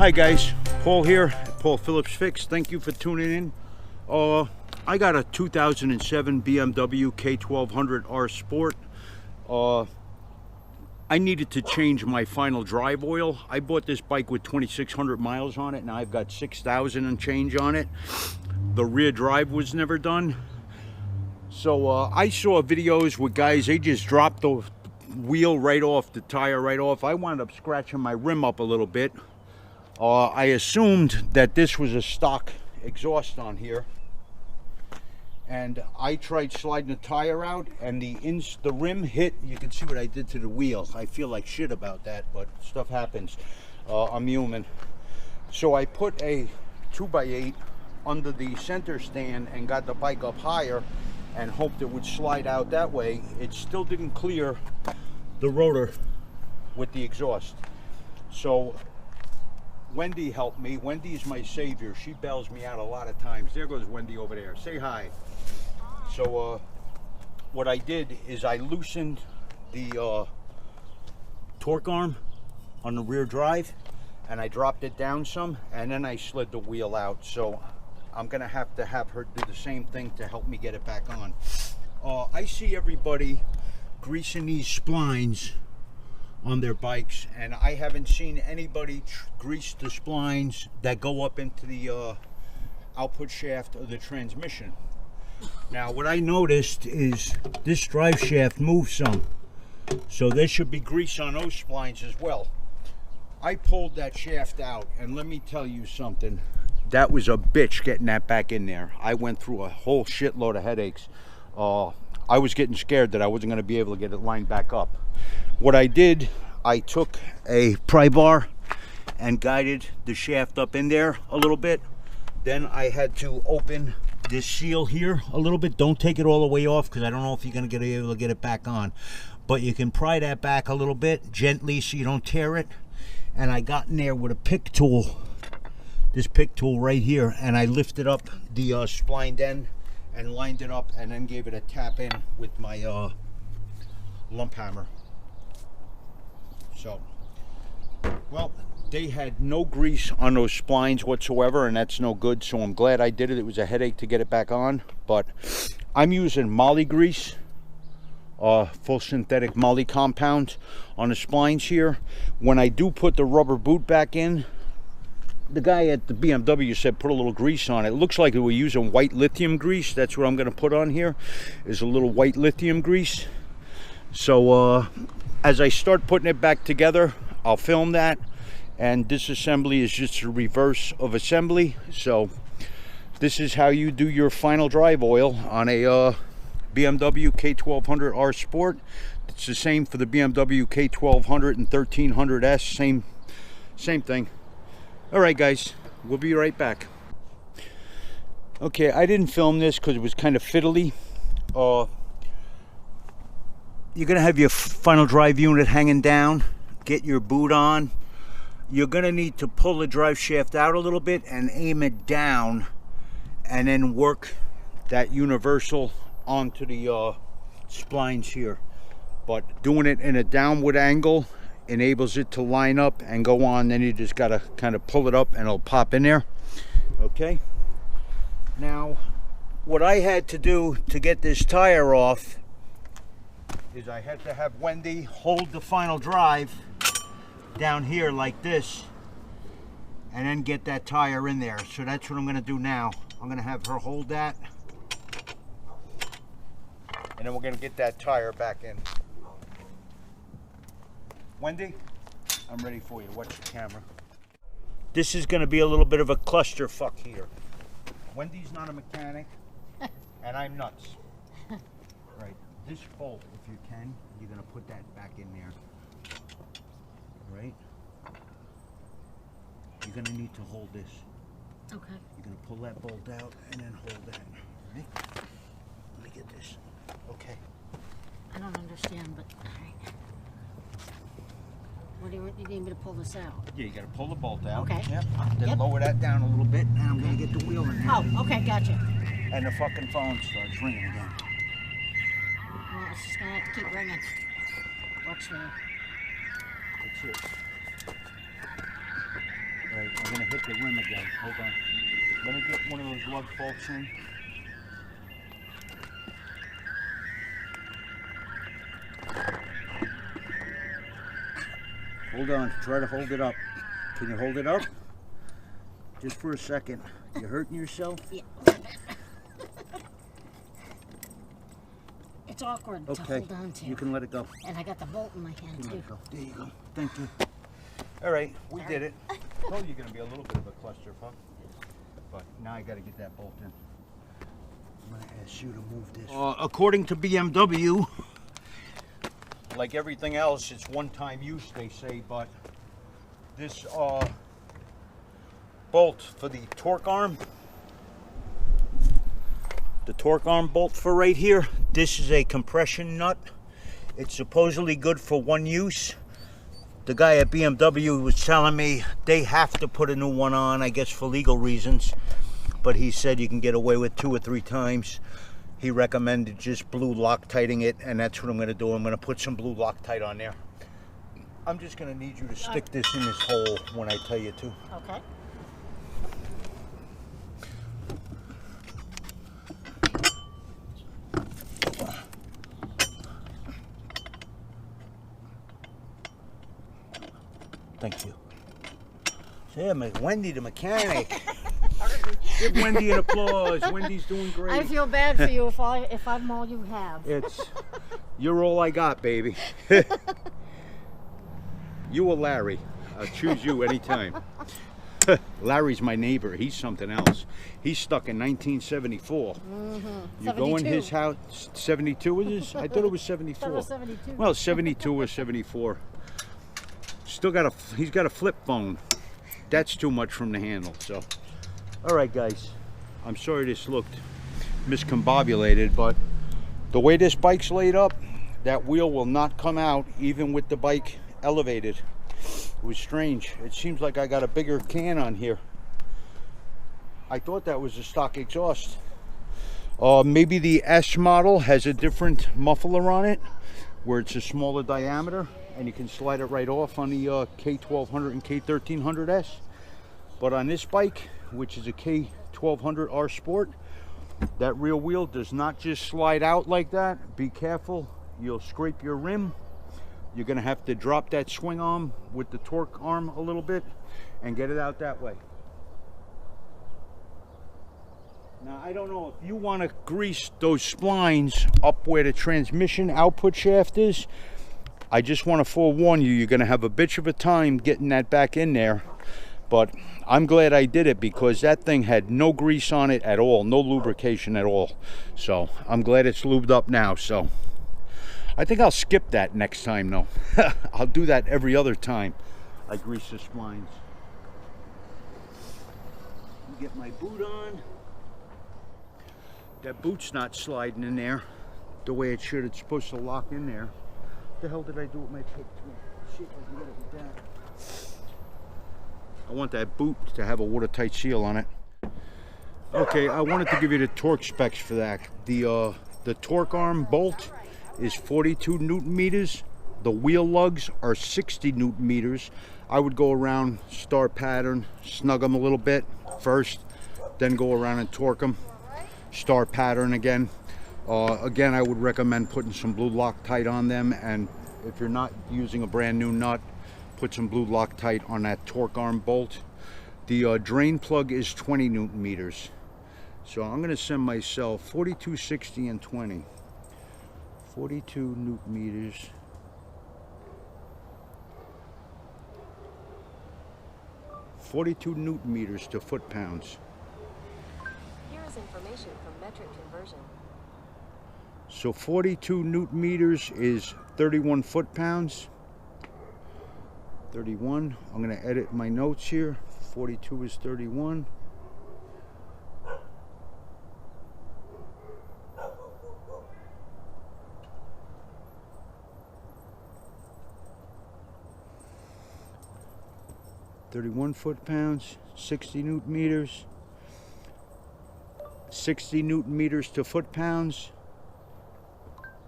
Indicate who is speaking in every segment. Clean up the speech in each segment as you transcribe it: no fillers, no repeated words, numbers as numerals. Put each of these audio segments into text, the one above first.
Speaker 1: Hi guys, Paul here, Paul Phillips Fix. Thank you for tuning in. I got a 2007 BMW K1200R Sport. I needed to change my final drive oil. I bought this bike with 2,600 miles on it. Now I've got 6,000 and change on it. The rear drive was never done. So I saw videos with guys, they just dropped the wheel right off, the tire right off. I wound up scratching my rim up a little bit. I assumed that this was a stock exhaust on here, and I tried sliding the tire out, and the rim hit. You can see what I did to the wheel. I feel like shit about that, but stuff happens. I'm human. So I put a 2x8 under the center stand and got the bike up higher and hoped it would slide out that way. It still didn't clear the rotor with the exhaust. So Wendy helped me. Wendy's my savior. She bails me out a lot of times. There goes Wendy over there. Say hi. So what I did is I loosened the torque arm on the rear drive, and I dropped it down some, and then I slid the wheel out. So I'm gonna have her do the same thing to help me get it back on. I see everybody greasing these splines on their bikes, and I haven't seen anybody grease the splines that go up into the output shaft of the transmission. Now what I noticed is this drive shaft moves some, so there should be grease on those splines as well. I pulled that shaft out, and let me tell you something, that was a bitch getting that back in there. I went through a whole shitload of headaches. I was getting scared that I wasn't going to be able to get it lined back up. What I did, I took a pry bar and guided the shaft up in there a little bit. Then I had to open this seal here a little bit. Don't take it all the way off, because I don't know if you're going to be able to get it back on. But you can pry that back a little bit gently so you don't tear it. And I got in there with a pick tool, this pick tool right here, and I lifted up the spline end and lined it up, and then gave it a tap in with my lump hammer. So, well, they had no grease on those splines whatsoever, and that's no good. So I'm glad I did it. It was a headache to get it back on, but I'm using moly grease, full synthetic moly compound on the splines here. When I do put the rubber boot back in, the guy at the BMW said put a little grease on it. It looks like we were using white lithium grease. That's what I'm going to put on here, is a little white lithium grease. So as I start putting it back together, I'll film that. And this assembly is just a reverse of assembly. So this is how you do your final drive oil on a BMW K1200R Sport. It's the same for the BMW K1200 and 1300S. Same thing. All right, guys, we'll be right back. Okay, I didn't film this because it was kind of fiddly. You're gonna have your final drive unit hanging down. Get your boot on. You're gonna need to pull the drive shaft out a little bit and aim it down, and then work that universal onto the splines here. But doing it in a downward angle enables it to line up and go on. Then you just gotta kind of pull it up and it'll pop in there. Okay, now what I had to do to get this tire off is I had to have Wendy hold the final drive down here like this, and then get that tire in there. So that's what I'm going to do now. I'm going to have her hold that, and then we're going to get that tire back in. Wendy, I'm ready for you. Watch the camera. This is going to be a little bit of a clusterfuck here. Wendy's not a mechanic, and I'm nuts. Right, this bolt, if you can, you're going to put that back in there. Right? You're going to need to hold this.
Speaker 2: Okay.
Speaker 1: You're going to pull that bolt out and then hold that. Right? Let me get this. Okay.
Speaker 2: I don't understand, but all right. What do you need me to pull this out?
Speaker 1: Yeah, you got to pull the bolt out.
Speaker 2: Okay.
Speaker 1: Yep. Then lower that down a little bit, and I'm going to get the wheel in there.
Speaker 2: Oh, okay, gotcha.
Speaker 1: And the fucking phone starts ringing again.
Speaker 2: Well, it's just going to have to keep ringing. Watch there.
Speaker 1: That's it. Right, we're gonna hit the rim again. Hold on. Let me get one of those lug bolts in. Hold on, try to hold it up. Can you hold it up? Just for a second. You hurting yourself?
Speaker 2: Yeah. It's awkward to
Speaker 1: Okay,
Speaker 2: hold on to.
Speaker 1: you can let it go.
Speaker 2: And I got the bolt in my hand
Speaker 1: Let
Speaker 2: too.
Speaker 1: it go. There you go. Thank you. All right, we did it. I told you you're gonna be a little bit of a clusterfuck, but now I gotta get that bolt in. I'm gonna ask you to move this. According to BMW, like everything else, it's one-time use, they say, but this bolt for the torque arm, bolt for right here, this is a compression nut. It's supposedly good for one use. The guy at BMW was telling me they have to put a new one on, I guess for legal reasons, but he said you can get away with 2 or 3 times. He recommended just blue Loctiting it, and that's what I'm going to do. I'm going to put some blue Loctite on there. I'm just going to need you to stick this in this hole when I tell you to.
Speaker 2: Okay.
Speaker 1: Thank you. Yeah, Wendy the mechanic. Give Wendy an applause. Wendy's doing great.
Speaker 2: I feel bad for you if I'm all you have.
Speaker 1: You're all I got, baby. You or Larry. I'll choose you anytime. Larry's my neighbor. He's something else. He's stuck in 1974. You go in his house. 72 it is? I thought it was 74.
Speaker 2: That was 72.
Speaker 1: Well, 72 or 74. Still got he's got a flip phone. That's too much from the handle. So, all right, guys. I'm sorry this looked miscombobulated, but the way this bike's laid up, that wheel will not come out even with the bike elevated. It was strange. It seems like I got a bigger can on here. I thought that was a stock exhaust. Maybe the S model has a different muffler on it, where it's a smaller diameter, and you can slide it right off on the K1200 and K1300S. But on this bike, which is a K1200R Sport, that rear wheel does not just slide out like that. Be careful, you'll scrape your rim. You're gonna have to drop that swing arm with the torque arm a little bit and get it out that way. Now, I don't know if you want to grease those splines up where the transmission output shaft is. I just want to forewarn you, you're going to have a bitch of a time getting that back in there. But I'm glad I did it, because that thing had no grease on it at all, no lubrication at all. So I'm glad it's lubed up now. So I think I'll skip that next time though. I'll do that every other time I grease the splines. Get my boot on. That boot's not sliding in there the way it should. It's supposed to lock in there. What the hell did I do with my pick? Shit, I can get it with that. I want that boot to have a watertight seal on it. Okay, I wanted to give you the torque specs for that. The torque arm bolt is 42 Newton meters. The wheel lugs are 60 Newton meters. I would go around, star pattern, snug them a little bit first, then go around and torque them. Star pattern again. Again, I would recommend putting some blue Loctite on them, and if you're not using a brand new nut, put some blue Loctite on that torque arm bolt. The drain plug is 20 Newton meters. So I'm going to send myself 42, 60, and 20. 42 Newton meters. 42 Newton meters to foot-pounds.
Speaker 3: Here is information from metric conversion.
Speaker 1: So 42 Newton meters is 31 foot-pounds. 31. I'm going to edit my notes here. 42 is 31. Foot-pounds, 60 Newton meters, 60 Newton meters to foot-pounds.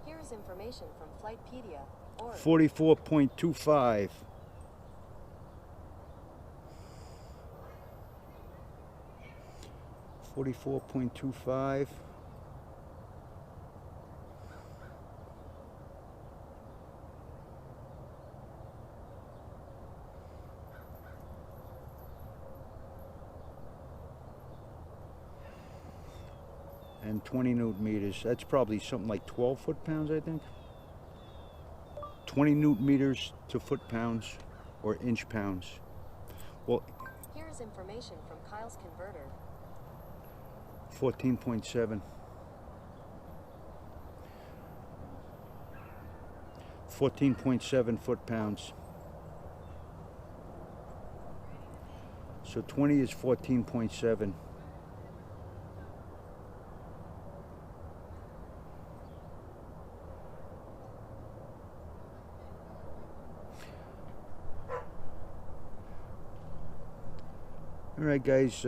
Speaker 3: Here is information from Flightpedia.
Speaker 1: 44.25. 44.25. And 20 newton meters. That's probably something like 12 foot-pounds, I think. 20 newton meters to foot-pounds or inch-pounds. Well,
Speaker 3: Here is information from Kyle's converter.
Speaker 1: 14.7. 14.7 foot-pounds. So 20 is 14.7. Alright guys,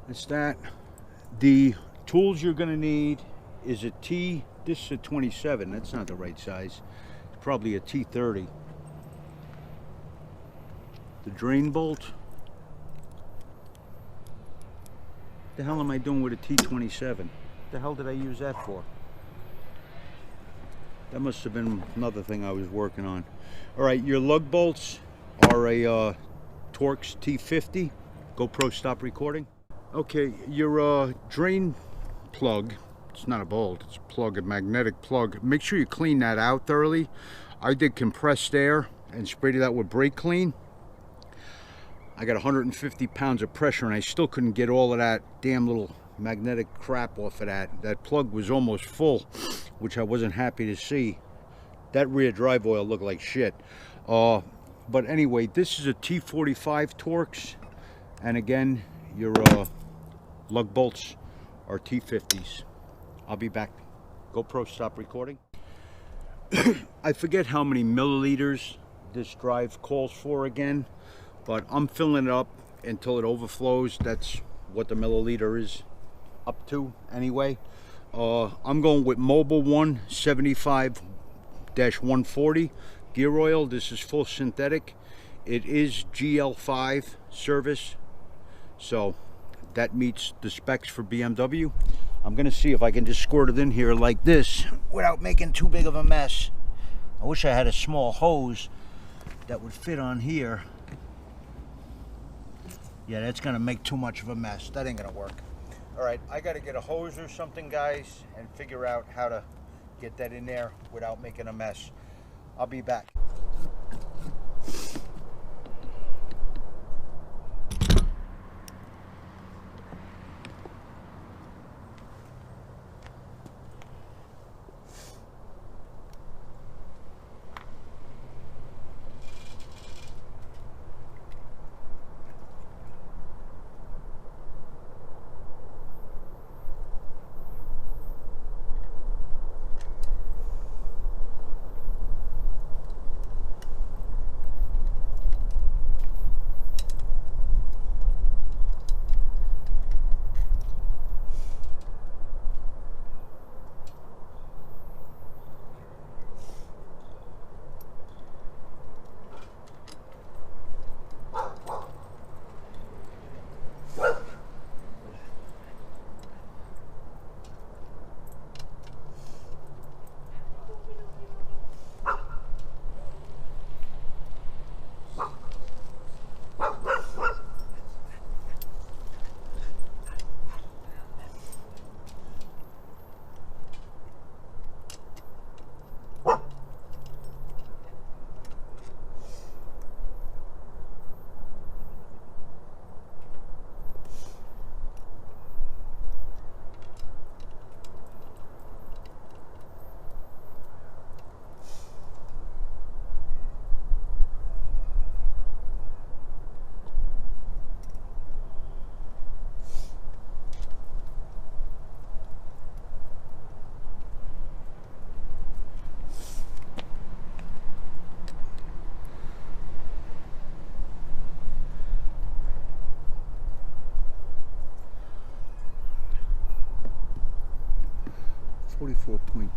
Speaker 1: that's that. The tools you're going to need is a T, this is a 27, that's not the right size. It's probably a T30. The drain bolt. What the hell am I doing with a T27? What the hell did I use that for? That must have been another thing I was working on. Alright, your lug bolts are a Torx T50. GoPro, stop recording. Okay, your drain plug, it's not a bolt, it's a plug, a magnetic plug. Make sure you clean that out thoroughly. I did compressed air and sprayed it out with brake clean. I got 150 pounds of pressure and I still couldn't get all of that damn little magnetic crap off of that. That plug was almost full, which I wasn't happy to see. That rear drive oil looked like shit. But anyway, this is a T45 Torx, and again, your lug bolts are T50s. I'll be back. GoPro, stop recording. I forget how many milliliters this drive calls for again, but I'm filling it up until it overflows. That's what the milliliter is up to anyway. I'm going with Mobil 1 75-140 gear oil. This is full synthetic. It is GL5 service, so that meets the specs for BMW. I'm gonna see if I can just squirt it in here like this without making too big of a mess. I wish I had a small hose that would fit on here. Yeah, that's gonna make too much of a mess. That ain't gonna work. All right, I gotta get a hose or something, guys, and figure out how to get that in there without making a mess. I'll be back.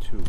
Speaker 1: .2.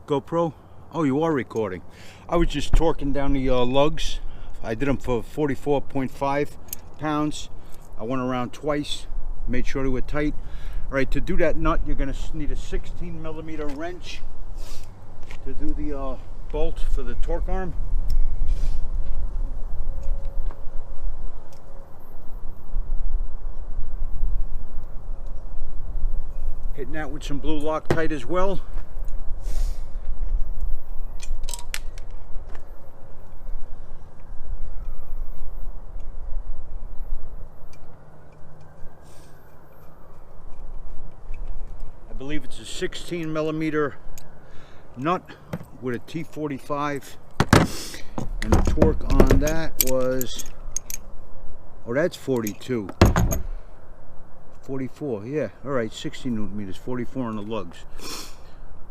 Speaker 1: GoPro? Oh, you are recording. I was just torquing down the lugs. I did them for 44.5 pounds. I went around twice, made sure they were tight. All right, to do that nut, you're gonna need a 16mm wrench to do the bolt for the torque arm. Hitting that with some blue Loctite as well. I believe it's a 16mm nut with a T45, and the torque on that was, oh, that's 42. 44, yeah, all right, 60 Newton meters, 44 on the lugs,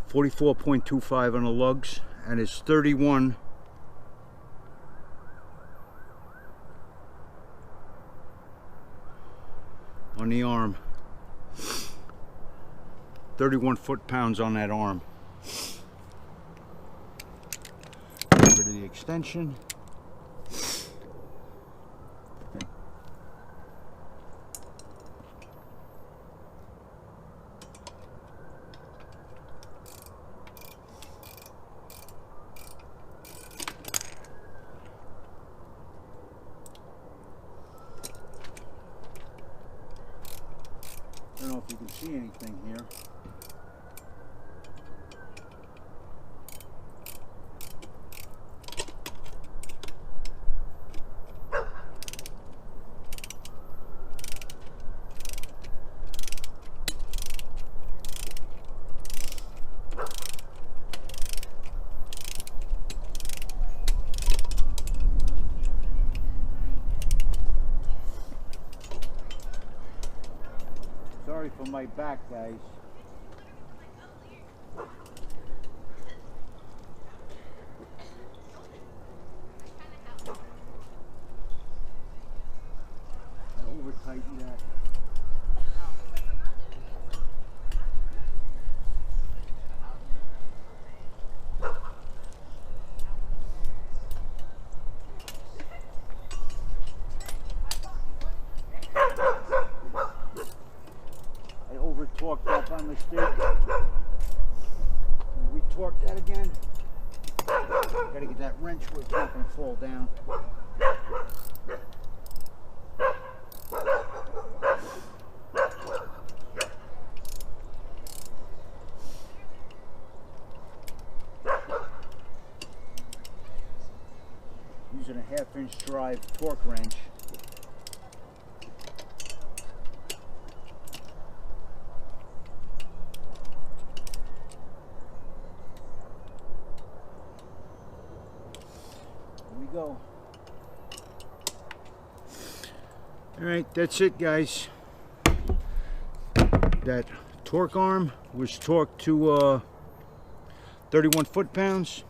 Speaker 1: 44.25 on the lugs, and it's 31 on the arm, 31 foot-pounds on that arm. Get rid of the extension. I don't know if you can see anything here. Sorry for my back, guys. I over-tightened that. Torqued that by mistake. Re-torque that again. Gotta get that wrench where it's not gonna fall down. Using a 1/2-inch drive torque wrench. Go. All right, that's it, guys. That torque arm was torqued to 31 foot-pounds,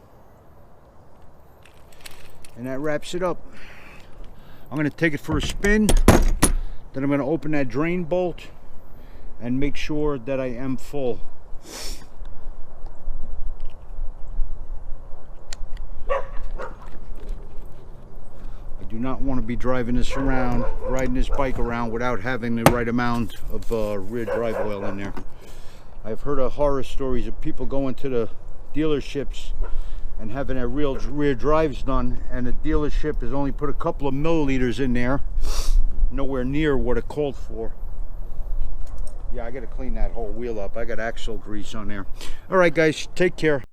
Speaker 1: and that wraps it up. I'm going to take it for a spin, then I'm going to open that drain bolt and make sure that I am full. Do not want to be driving this around, riding this bike around without having the right amount of rear drive oil in there. I've heard of horror stories of people going to the dealerships and having their rear drives done, and the dealership has only put a couple of milliliters in there, nowhere near what it called for. Yeah, I got to clean that whole wheel up. I got axle grease on there. All right, guys, take care.